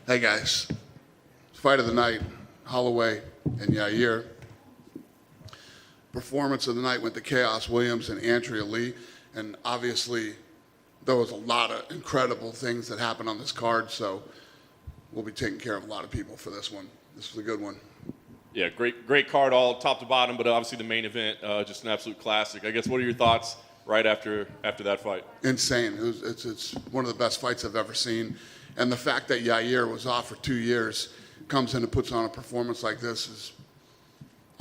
Hey guys, fight of the night, Holloway and Yair. Performance of the night went to Chaos Williams and Andrea Lee, and obviously there was a lot of incredible things that happened on this card, so we'll be taking care of a lot of people for this one. This was a good one. Yeah, great card all top to bottom, but obviously the main event, just an absolute classic. I guess, what are your thoughts right after that fight? Insane. It's one of the best fights I've ever seen. And the fact that Yair was off for 2 years, comes in and puts on a performance like this is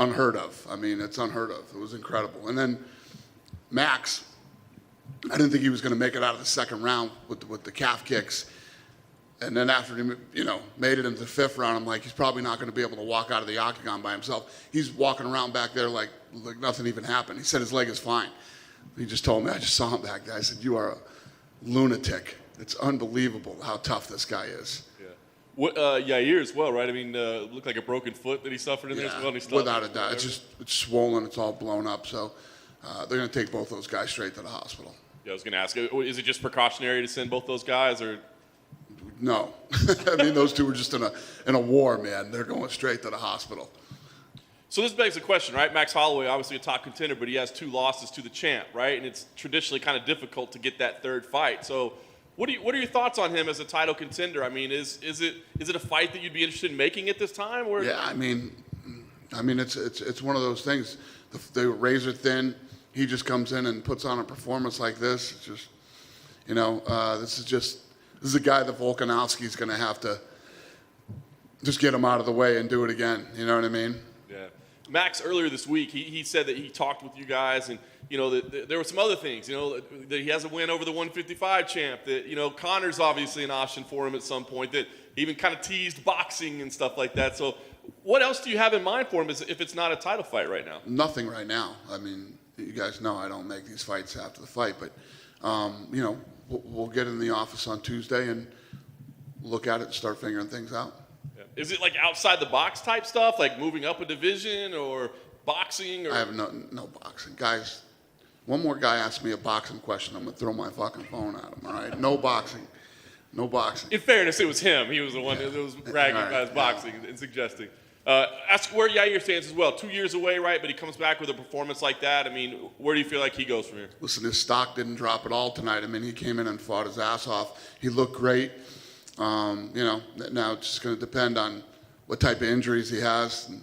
unheard of. I mean, it's unheard of. It was incredible. And then Max, I didn't think he was going to make it out of the second round with the calf kicks. And then after he, made it into the fifth round, I'm like, he's probably not going to be able to walk out of the octagon by himself. He's walking around back there like nothing even happened. He said his leg is fine. He just told me, I just saw him back there. I said, you are a lunatic. It's unbelievable how tough this guy is. Yeah. Yair as well, right? I mean, looked like a broken foot that he suffered in there as well. And without a doubt. It's swollen. It's all blown up. So they're going to take both those guys straight to the hospital. Yeah, I was going to ask, is it just precautionary to send both those guys, or? No. I mean, those two were just in a war, man. They're going straight to the hospital. So this begs the question, right? Max Holloway, obviously a top contender, but he has 2 losses to the champ, right? And it's traditionally kind of difficult to get that third fight. So what are your thoughts on him as a title contender? I mean, is it a fight that you'd be interested in making at this time? Or? Yeah, I mean, it's one of those things. They were razor thin. He just comes in and puts on a performance like this. It's just, this is a guy that Volkanovski's going to have to just get him out of the way and do it again. You know what I mean? Yeah. Max, earlier this week, he said that he talked with you guys, and that there were some other things. That he has a win over the 155 champ. That Connor's obviously an option for him at some point. That he even kind of teased boxing and stuff like that. So, what else do you have in mind for him if it's not a title fight right now? Nothing right now. I mean, you guys know I don't make these fights after the fight, but we'll get in the office on Tuesday and look at it and start figuring things out. Is it like outside the box type stuff, like moving up a division or boxing? Or? I have no boxing. Guys, one more guy asked me a boxing question, I'm going to throw my fucking phone at him, all right? No boxing. No boxing. In fairness, it was him. He was the one that was bragging about his boxing and suggesting. Ask where Yair stands as well. 2 years away, right? But he comes back with a performance like that. I mean, where do you feel like he goes from here? Listen, his stock didn't drop at all tonight. I mean, he came in and fought his ass off. He looked great. Now it's just going to depend on what type of injuries he has, and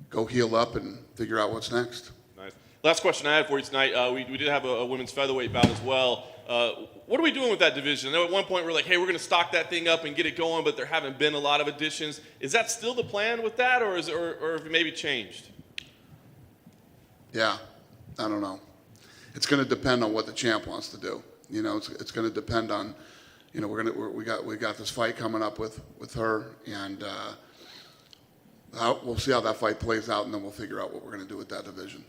go heal up and figure out what's next. Nice. Last question I had for you tonight. We did have a women's featherweight bout as well. What are we doing with that division? I know at one point we're like, hey, we're going to stock that thing up and get it going, but there haven't been a lot of additions. Is that still the plan with that, or have it maybe changed? Yeah, I don't know. It's going to depend on what the champ wants to do. It's going to depend on, we got this fight coming up with her, and we'll see how that fight plays out, and then we'll figure out what we're going to do with that division.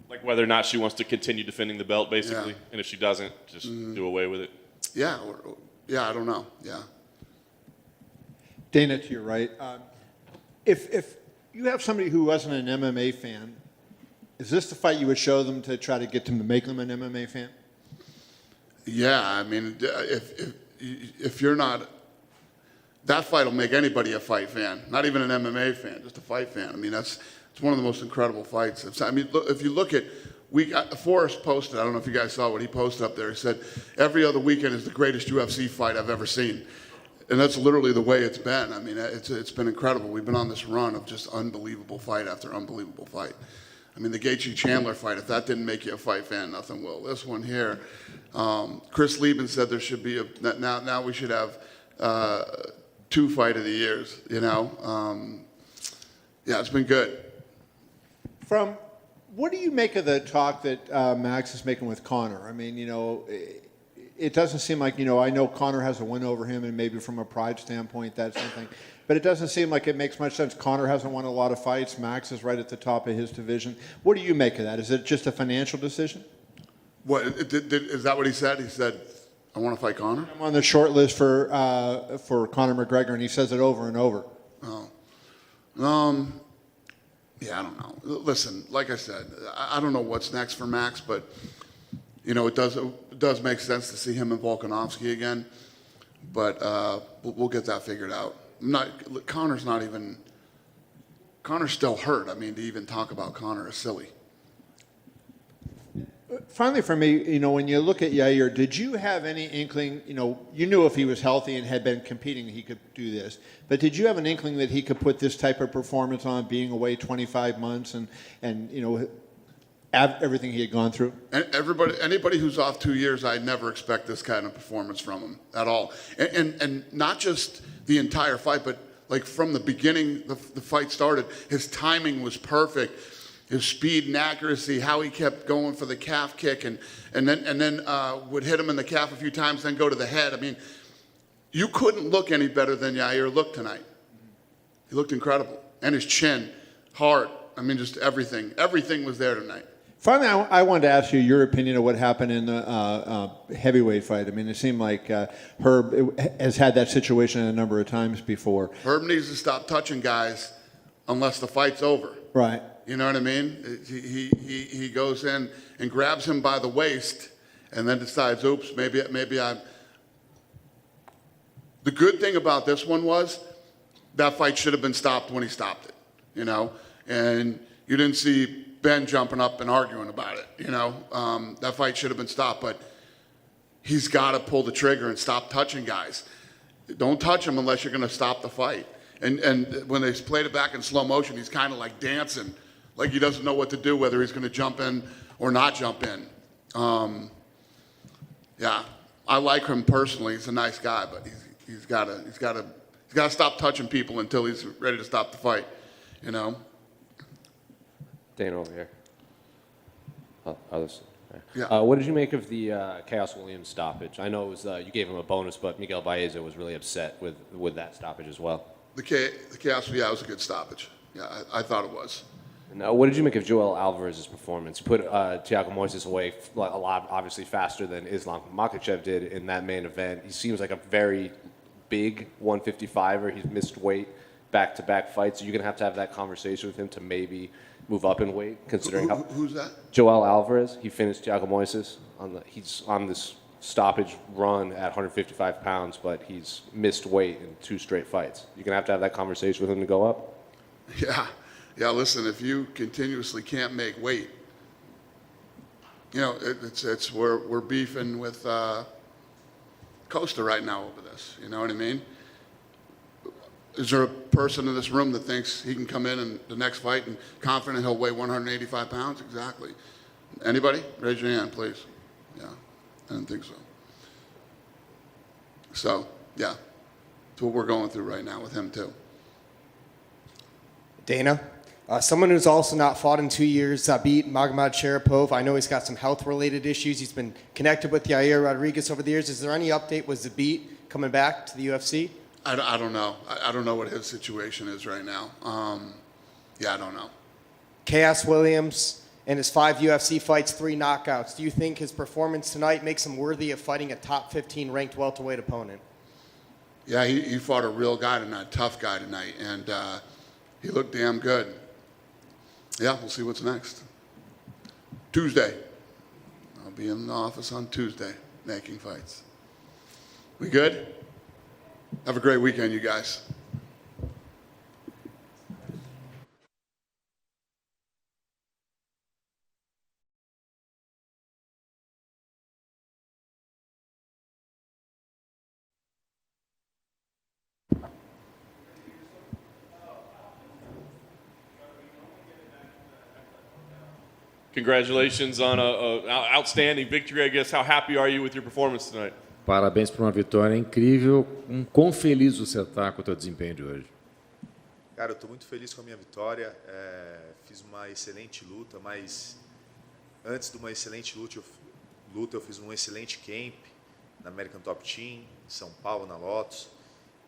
Like whether or not she wants to continue defending the belt, basically, yeah. And if she doesn't, just do away with it. Yeah, I don't know. Yeah. Dana, to your right, if you have somebody who wasn't an MMA fan, is this the fight you would show them to try to get them to make them an MMA fan? Yeah, I mean, if you're not, that fight will make anybody a fight fan. Not even an MMA fan, just a fight fan. I mean, it's one of the most incredible fights. I mean, if you look at, Forrest posted, I don't know if you guys saw what he posted up there. He said, every other weekend is the greatest UFC fight I've ever seen. And that's literally the way it's been. I mean, it's been incredible. We've been on this run of just unbelievable fight after unbelievable fight. I mean, the Gaethje Chandler fight, if that didn't make you a fight fan, nothing will. This one here, Chris Lieben said there should be now we should have 2 fight of the years, Yeah, it's been good. What do you make of the talk that Max is making with Connor? I mean, it doesn't seem like, I know Connor has a win over him, and maybe from a pride standpoint, that's something. But it doesn't seem like it makes much sense. Connor hasn't won a lot of fights. Max is right at the top of his division. What do you make of that? Is it just a financial decision? What, is that what he said? He said, I want to fight Connor? I'm on the short list for Conor McGregor, and he says it over and over. Oh. Yeah, I don't know. Listen, like I said, I don't know what's next for Max, but it does make sense to see him and Volkanovski again. But we'll get that figured out. Connor's not even. Connor's still hurt. I mean, to even talk about Connor is silly. Finally, for me, when you look at Yair, did you have any inkling? You knew if he was healthy and had been competing, he could do this. But did you have an inkling that he could put this type of performance on, being away 25 months and everything he had gone through? And anybody who's off 2 years, I'd never expect this kind of performance from him at all. And not just the entire fight, but like from the beginning, the fight started, his timing was perfect. His speed and accuracy, how he kept going for the calf kick, and then would hit him in the calf a few times, then go to the head. I mean, you couldn't look any better than Yair looked tonight. He looked incredible, and his chin, heart. I mean, just everything. Everything was there tonight. Finally, I wanted to ask you your opinion of what happened in the heavyweight fight. I mean, it seemed like Herb has had that situation a number of times before. Herb needs to stop touching guys unless the fight's over. Right. You know what I mean? He goes in and grabs him by the waist, and then decides, oops, maybe I'm. The good thing about this one was that fight should have been stopped when he stopped it. And you didn't see Ben jumping up and arguing about it. That fight should have been stopped, but he's got to pull the trigger and stop touching guys. Don't touch him unless you're going to stop the fight. And when they played it back in slow motion, he's kind of like dancing, like he doesn't know what to do, whether he's going to jump in or not jump in. Yeah, I like him personally. He's a nice guy, but he's got to stop touching people until he's ready to stop the fight. Dana over here. Others. Yeah. What did you make of the Chaos Williams stoppage? I know it was you gave him a bonus, but Miguel Baeza was really upset with that stoppage as well. The Chaos, yeah, it was a good stoppage. Yeah, I thought it was. Now, what did you make of Joel Alvarez's performance? He put Thiago Moises away a lot, obviously faster than Islam Makhachev did in that main event. He seems like a very big 155er. He's missed weight back-to-back fights. So you're going to have that conversation with him to maybe move up in weight, considering how... Who's that? Joel Alvarez. He finished Thiago Moises. He's on this stoppage run at 155 pounds, but he's missed weight in 2 straight fights. You're going to have that conversation with him to go up? Yeah, listen, if you continuously can't make weight, it's we're beefing with Costa right now over this. You know what I mean? Is there a person in this room that thinks he can come in the next fight and confident he'll weigh 185 pounds? Exactly. Anybody? Raise your hand, please. Yeah, I didn't think so. So, yeah, it's what we're going through right now with him, too. Dana, someone who's also not fought in 2 years, beat Magomed Sharapov. I know he's got some health-related issues. He's been connected with Yair Rodriguez over the years. Is there any update? Was Zabit coming back to the UFC? I don't know. I don't know what his situation is right now. I don't know. Chaos Williams in his 5 UFC fights, 3 knockouts. Do you think his performance tonight makes him worthy of fighting a top 15 ranked welterweight opponent? Yeah, he fought a real guy tonight, tough guy tonight, and he looked damn good. Yeah, we'll see what's next. Tuesday. I'll be in the office on Tuesday making fights. We good? Have a great weekend, you guys. Congratulations on an outstanding victory, I guess. How happy are you with your performance tonight? Parabéns por uma vitória incrível. Quão feliz você está com o teu desempenho de hoje? Cara, eu estou muito feliz com a minha vitória. Fiz uma excelente luta, mas antes de uma excelente luta, eu fiz um excelente camp na American Top Team, em São Paulo, na Lotus.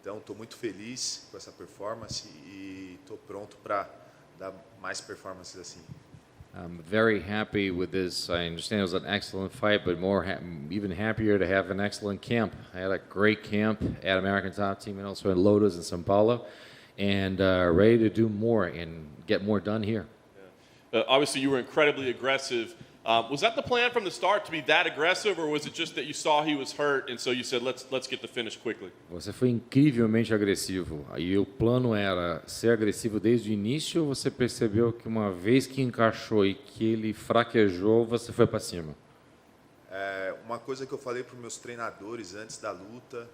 Então, estou muito feliz com essa performance e estou pronto para dar mais performances assim. I'm very happy with this. I understand it was an excellent fight, but even happier to have an excellent camp. I had a great camp at American Top Team and also at Lotus in São Paulo, and ready to do more and get more done here. Obviously, you were incredibly aggressive Was that the plan from the start, to be that aggressive, or was it just that you saw he was hurt and so you said, let's get the finish quickly? Você foi incrivelmente agressivo. E o plano era ser agressivo desde o início ou você percebeu que uma vez que encaixou e que ele fraquejou, você foi para cima? Uma coisa que eu falei para os meus treinadores antes da luta,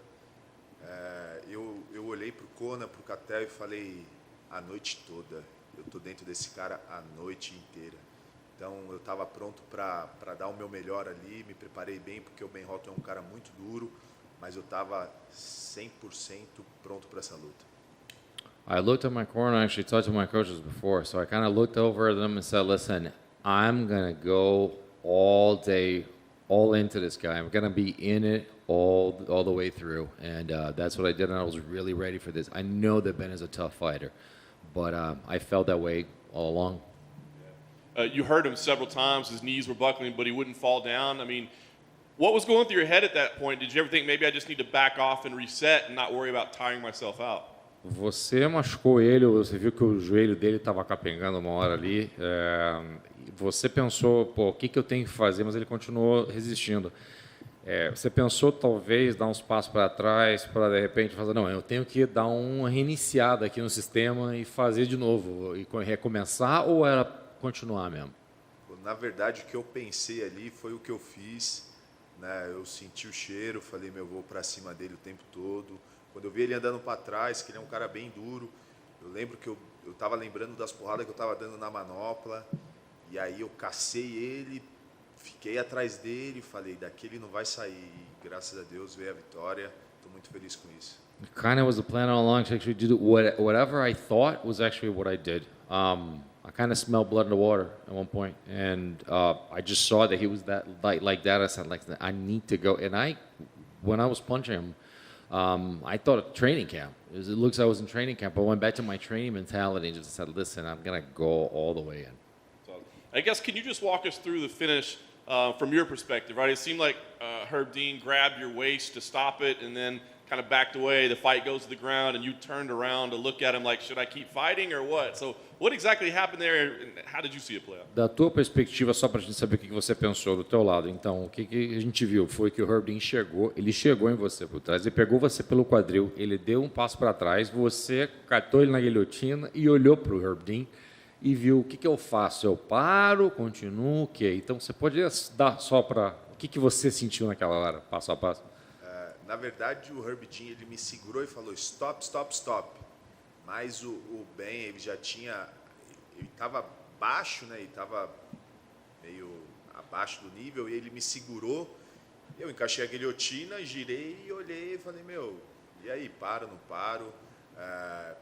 eu olhei para o Conan, para o Catel e falei a noite toda, eu estou dentro desse cara a noite inteira. Então eu estava pronto para dar o meu melhor ali, me preparei bem, porque o Ben Hotton é um cara muito duro, mas eu estava 100% pronto para essa luta. I looked at my corner, I actually talked to my coaches before, so I kind of looked over at them and said, listen, I'm going to go all day, all into this guy. I'm going to be in it all the way through. And that's what I did, and I was really ready for this. I know that Ben is a tough fighter, but I felt that way all along. You heard him several times. His knees were buckling, but he wouldn't fall down. I mean, what was going through your head at that point? Did you ever think maybe I just need to back off and reset and not worry about tiring myself out? Você machucou ele, você viu que o joelho dele estava capengando uma hora ali. Você pensou, pô, o que eu tenho que fazer? Mas ele continuou resistindo. Você pensou talvez dar uns passos para trás para de repente fazer, não, eu tenho que dar uma reiniciada aqui no sistema e fazer de novo e recomeçar, ou era continuar mesmo? Na verdade, o que eu pensei ali foi o que eu fiz, né? Eu senti o cheiro, falei, meu, vou para cima dele o tempo todo. Quando eu vi ele andando para trás, que ele é um cara bem duro, eu lembro que eu estava lembrando das porradas que eu estava dando na manopla, e aí eu cacei ele, fiquei atrás dele, falei, daqui ele não vai sair. E, graças a Deus veio a vitória, estou muito feliz com isso. It kind of was the plan all along to actually do whatever I thought was actually what I did. I kind of smelled blood in the water at one point, and I just saw that he was that like that. I said, like, I need to go. And when I was punching him, I thought of training camp. It looks like I was in training camp. I went back to my training mentality and just said, listen, I'm gonna go all the way in. So, I guess, can you just walk us through the finish from your perspective, right? It seemed like Herb Dean grabbed your waist to stop it and then kind of backed away. The fight goes to the ground and you turned around to look at him like, should I keep fighting or what? So what exactly happened there and how did you see it play out? Da tua perspectiva, só para a gente saber o que você pensou do teu lado. Então, o que a gente viu foi que o Herb Dean ele chegou em você por trás, ele pegou você pelo quadril, ele deu um passo para trás, você catou ele na guilhotina e olhou para o Herb Dean e viu o que eu faço? Eu paro, continuo, o quê? Então, você pode dar só para... O que você sentiu naquela hora, passo a passo? Na verdade, o Herb Dean, ele me segurou e falou, stop, stop, stop. Mas o Ben, ele já tinha... Ele estava baixo, né? Ele estava meio abaixo do nível e ele me segurou. Eu encaixei a guilhotina, girei e olhei e falei, meu, e aí, paro, não paro?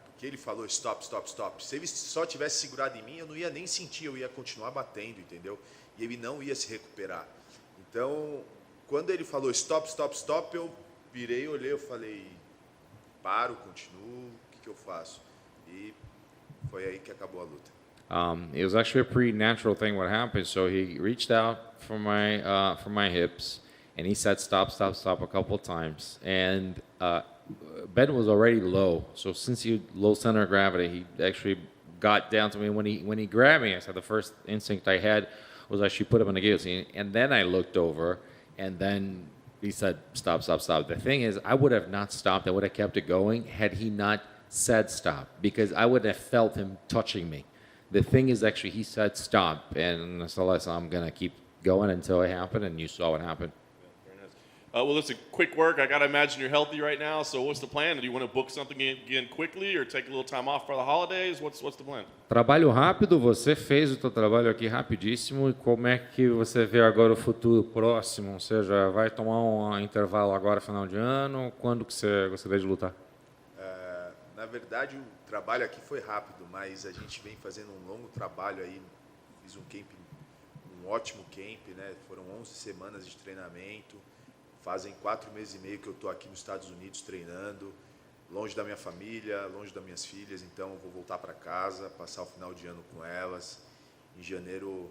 Porque ele falou stop, stop, stop. Se ele só tivesse segurado em mim, eu não ia nem sentir, eu ia continuar batendo, entendeu? E ele não ia se recuperar. Então, quando ele falou stop, stop, stop, eu virei, olhei, eu falei, paro, continuo, o que eu faço? E foi aí que acabou a luta. It was actually a pretty natural thing what happened. So he reached out for my hips, and he said stop, stop, stop a couple of times. And Ben was already low, so since he low center of gravity, he actually got down to me. When he grabbed me, I said the first instinct I had was actually put him in the guillotine, and then I looked over, and then he said stop, stop, stop. The thing is, I would have not stopped. I would have kept it going had he not said stop, because I would have felt him touching me. The thing is, actually, he said stop, and so I'm going to keep going until it happened, and you saw what happened. Well, listen, quick work. I got to imagine you're healthy right now, so what's the plan? Do you want to book something again quickly or take a little time off for the holidays? What's the plan? Trabalho rápido, você fez o seu trabalho aqui rapidíssimo, e como é que você vê agora o futuro próximo? Ou seja, vai tomar um intervalo agora, final de ano? Quando que você gostaria de lutar? Na verdade, o trabalho aqui foi rápido, mas a gente vem fazendo um longo trabalho aí. Fiz um ótimo camp, né? Foram 11 semanas de treinamento. Fazem 4 meses e meio que eu estou aqui nos Estados Unidos treinando, longe da minha família, longe das minhas filhas, então eu vou voltar para casa, passar o final de ano com elas. Em janeiro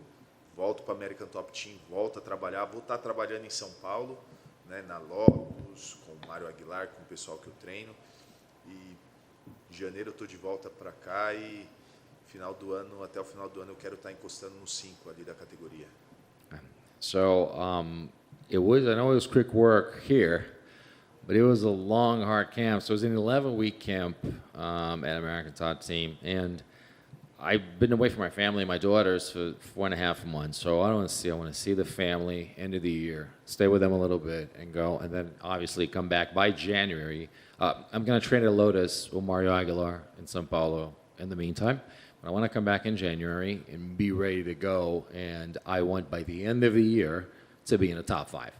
volto para a American Top Team, volto a trabalhar, vou estar trabalhando em São Paulo, né, na Lobos, com o Mário Aguilar, com o pessoal que eu treino. E em janeiro eu estou de volta para cá e até o final do ano eu quero estar encostando no 5 ali da categoria. So I know it was quick work here, but it was a long, hard camp. So it was an 11-week camp at American Top Team. And I've been away from my family and my daughters for 4.5 months. So I want to see the family end of the year, stay with them a little bit and go. And then obviously come back by January. I'm going to train at Lotus with Mario Aguilar in Sao Paulo in the meantime. But I want to come back in January and be ready to go. And I want by the end of the year to be in the top 5.